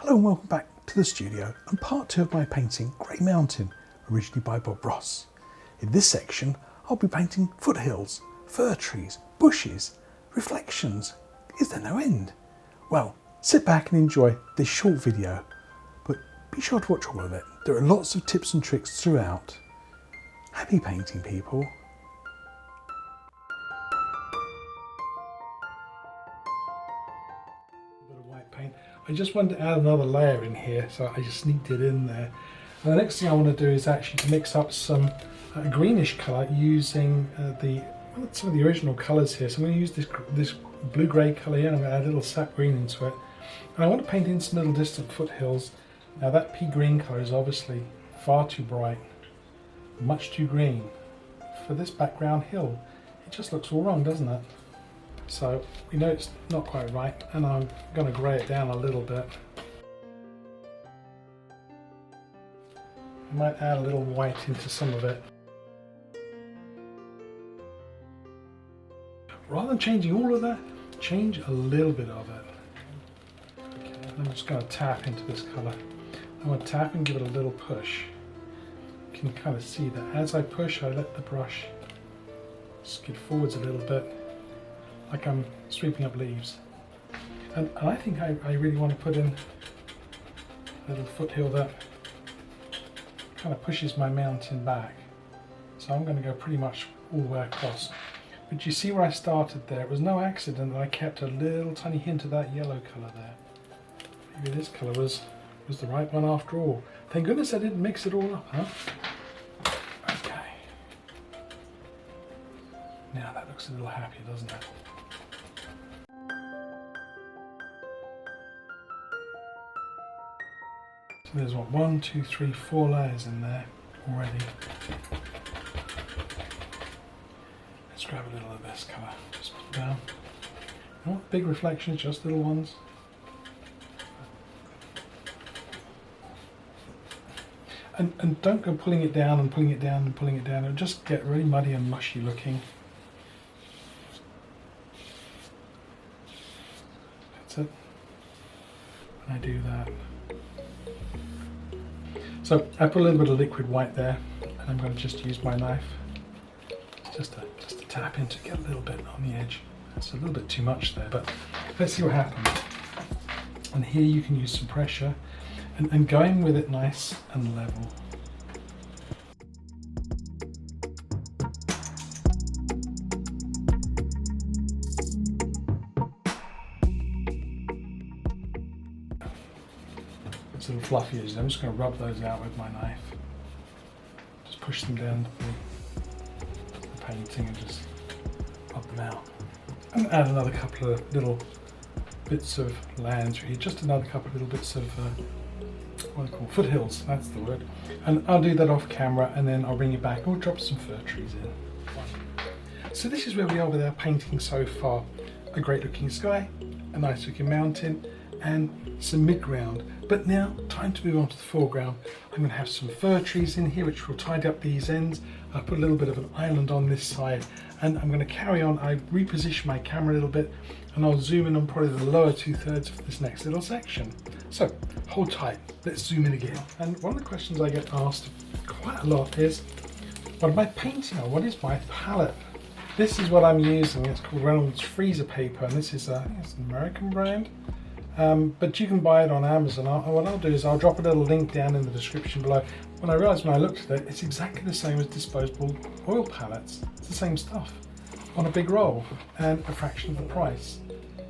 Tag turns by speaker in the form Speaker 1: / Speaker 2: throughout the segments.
Speaker 1: Hello and welcome back to the studio and part 2 of my painting Grey Mountain, originally by Bob Ross. In this section I'll be painting foothills, fir trees, bushes, reflections. Is there no end? Well, sit back and enjoy this short video, but be sure to watch all of it. There are lots of tips and tricks throughout. Happy painting, people. I just wanted to add another layer in here, so I just sneaked it in there. And the next thing I want to do is actually mix up some greenish colour using some of the original colours here. So I'm going to use this blue-grey colour here, and I'm going to add a little sap green into it. And I want to paint in some little distant foothills. Now that pea green colour is obviously far too bright, much too green for this background hill. It just looks all wrong, doesn't it? So we know it's not quite right, and I'm going to grey it down a little bit. I might add a little white into some of it. Rather than changing all of that, change a little bit of it. Okay, I'm just going to tap into this colour. I'm going to tap and give it a little push. You can kind of see that as I push, I let the brush skid forwards a little bit, like I'm sweeping up leaves. And I think I really want to put in a little foothill that kind of pushes my mountain back. So I'm going to go pretty much all the way across. But you see where I started there? It was no accident that I kept a little tiny hint of that yellow colour there. Maybe this colour was the right one after all. Thank goodness I didn't mix it all up, huh? Okay. Now that looks a little happier, doesn't it? So there's what, 1, 2, 3, 4 layers in there already. Let's grab a little of this colour, just put it down. Not big reflections, just little ones. And don't go pulling it down and pulling it down and pulling it down. It'll just get really muddy and mushy looking. That's it. And I do that. So I put a little bit of liquid white there, and I'm going to just use my knife just to tap in to get a little bit on the edge. That's a little bit too much there, but let's see what happens. And here you can use some pressure and going with it nice and level. It's a little fluffy edges. I'm just going to rub those out with my knife. Just push them down to the painting and just rub them out. And add another couple of little bits of land through here. Just another couple of little bits of what do you call foothills, that's the word. And I'll do that off camera, and then I'll bring you back and we'll drop some fir trees in. So this is where we are with our painting so far. A great looking sky, a nice looking mountain, and some mid-ground. But now, time to move on to the foreground. I'm going to have some fir trees in here which will tidy up these ends. I'll put a little bit of an island on this side, and I'm going to carry on. I reposition my camera a little bit, and I'll zoom in on probably the lower 2/3 of this next little section. So, hold tight, let's zoom in again. And one of the questions I get asked quite a lot is, what am I painting on? What is my palette? This is what I'm using. It's called Reynolds Freezer Paper, and this is it's an American brand. But you can buy it on Amazon. What I'll do is I'll drop a little link down in the description below. When I realised when I looked at it, it's exactly the same as disposable oil palettes. It's the same stuff on a big roll and a fraction of the price.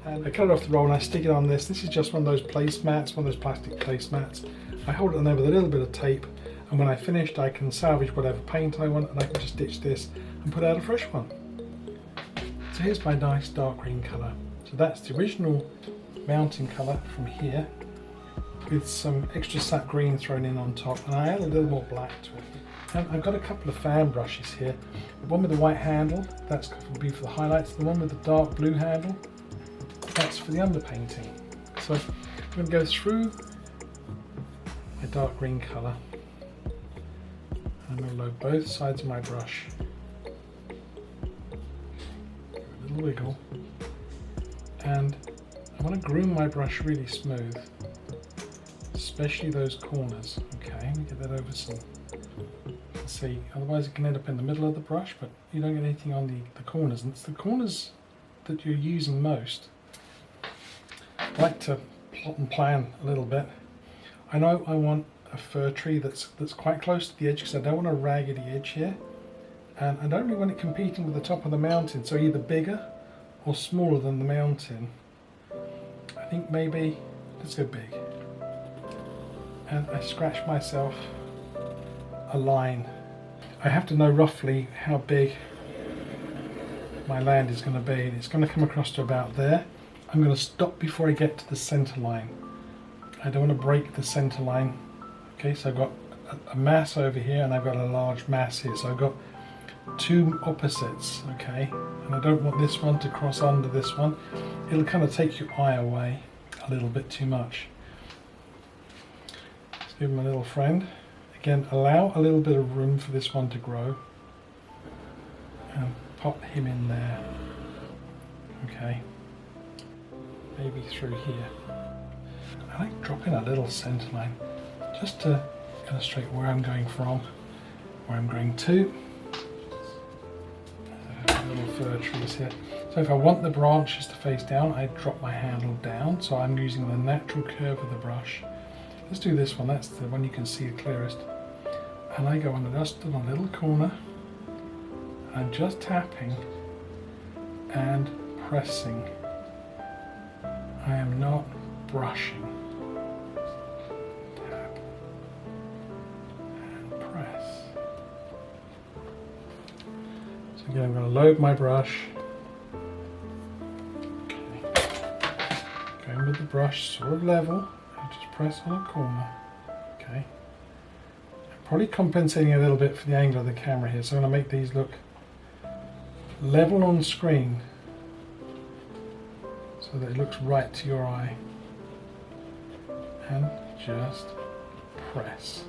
Speaker 1: And I cut it off the roll and I stick it on this. This is just one of those placemats, one of those plastic placemats. I hold it on there with a little bit of tape, and when I finished I can salvage whatever paint I want, and I can just ditch this and put out a fresh one. So here's my nice dark green colour. So that's the original mountain colour from here, with some extra sap green thrown in on top, and I add a little more black to it. And I've got a couple of fan brushes here. The one with the white handle, that's going to be for the highlights. The one with the dark blue handle, that's for the underpainting. So I'm going to go through my dark green colour, and I'm going to load both sides of my brush. Give it a little wiggle, and I want to groom my brush really smooth. especially those corners. Okay, let me get that over some. See, otherwise it can end up in the middle of the brush, but you don't get anything on the corners, and it's the corners that you're using most. I like to plot and plan a little bit. I know I want a fir tree that's quite close to the edge because I don't want a raggedy edge here, and I don't really want it competing with the top of the mountain, so either bigger or smaller than the mountain. I think maybe let's go big, and I scratch myself a line. I have to know roughly how big my land is going to be, and it's going to come across to about there. I'm going to stop before I get to the center line. I don't want to break the center line. Okay, so I've got a mass over here and I've got a large mass here, so I've got two opposites. Okay, and I don't want this one to cross under this one. It'll kind of take your eye away a little bit too much. Let's give him a little friend. Again, allow a little bit of room for this one to grow, and pop him in there. Okay, maybe through here. I like dropping a little center line just to illustrate where I'm going from, where I'm going to. Little fir trees here. So if I want the branches to face down, I drop my handle down, so I'm using the natural curve of the brush. Let's do this one, that's the one you can see the clearest. And I go on just in a little corner, and I'm just tapping and pressing. I am not brushing. Tap and press. So again, I'm going to load my brush. Okay. Going with the brush sort of level, and just press on a corner. Okay. Probably compensating a little bit for the angle of the camera here, so I'm going to make these look level on screen so that it looks right to your eye, and just press.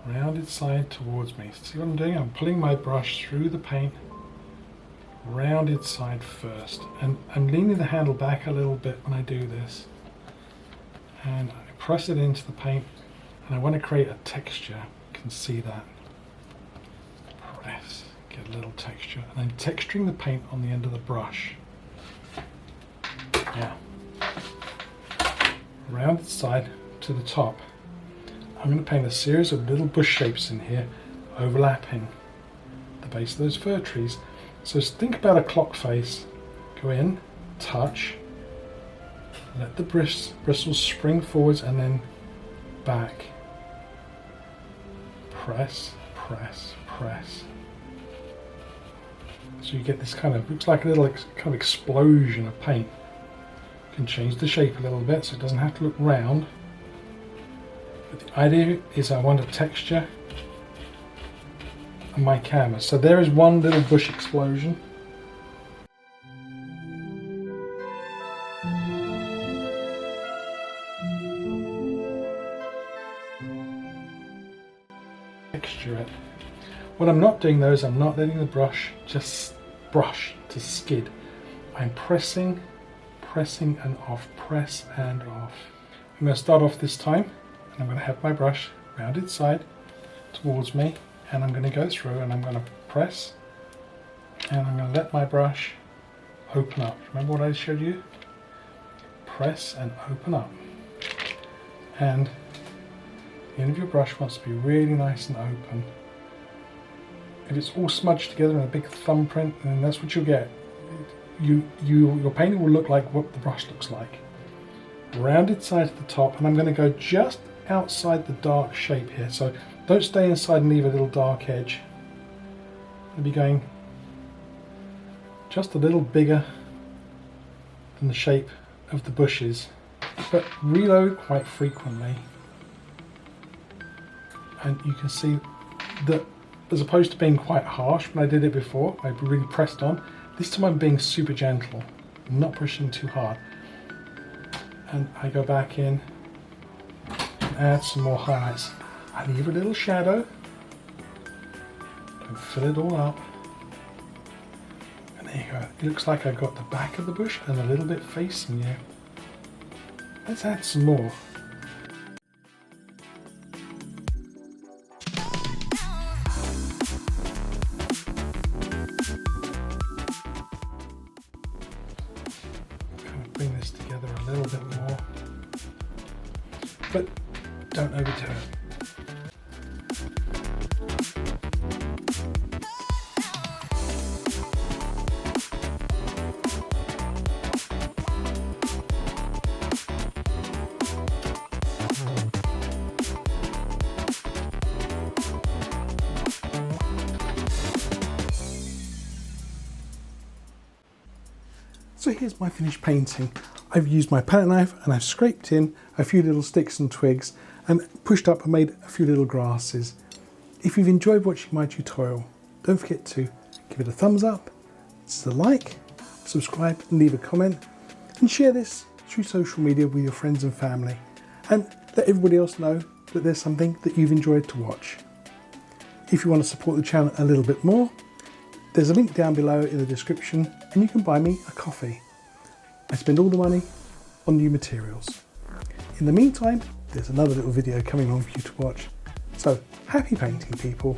Speaker 1: Rounded side towards me. See what I'm doing? I'm pulling my brush through the paint, rounded side first, and I'm leaning the handle back a little bit when I do this, and I press it into the paint, and I want to create a texture. You can see that. Press, get a little texture, and I'm texturing the paint on the end of the brush. Yeah. Rounded side to the top. I'm going to paint a series of little bush shapes in here, overlapping the base of those fir trees. So think about a clock face. Go in, touch, let the bristles spring forwards and then back. Press, press, press. So you get this kind of, looks like a little kind of explosion of paint. You can change the shape a little bit so it doesn't have to look round. But the idea is I want a texture on my canvas. So there is one little bush explosion. Texture it. What I'm not doing though is I'm not letting the brush just brush to skid. I'm pressing and off, press and off. I'm going to start off this time. I'm going to have my brush rounded side towards me, and I'm going to go through and I'm going to press, and I'm going to let my brush open up. Remember what I showed you? Press and open up. And the end of your brush wants to be really nice and open. If it's all smudged together in a big thumbprint, then that's what you'll get. Your painting will look like what the brush looks like. Rounded side at the top, and I'm going to go just outside the dark shape here, so don't stay inside and leave a little dark edge. I'll be going just a little bigger than the shape of the bushes, but reload quite frequently, and you can see that, as opposed to being quite harsh when I did it before, I really pressed on. This time I'm being super gentle, not pushing too hard. And I go back in and add some more highlights. I leave a little shadow, don't fill it all up. And there you go. It looks like I got the back of the bush and a little bit facing you. Let's add some more. Bring this together a little bit more, but don't overdo it. So here's my finished painting. I've used my palette knife and I've scraped in a few little sticks and twigs and pushed up and made a few little grasses. If you've enjoyed watching my tutorial, don't forget to give it a thumbs up, like, subscribe and leave a comment, and share this through social media with your friends and family, and let everybody else know that there's something that you've enjoyed to watch. If you want to support the channel a little bit more, there's a link down below in the description and you can buy me a coffee. I spend all the money on new materials. In the meantime, there's another little video coming on for you to watch. So happy painting, people.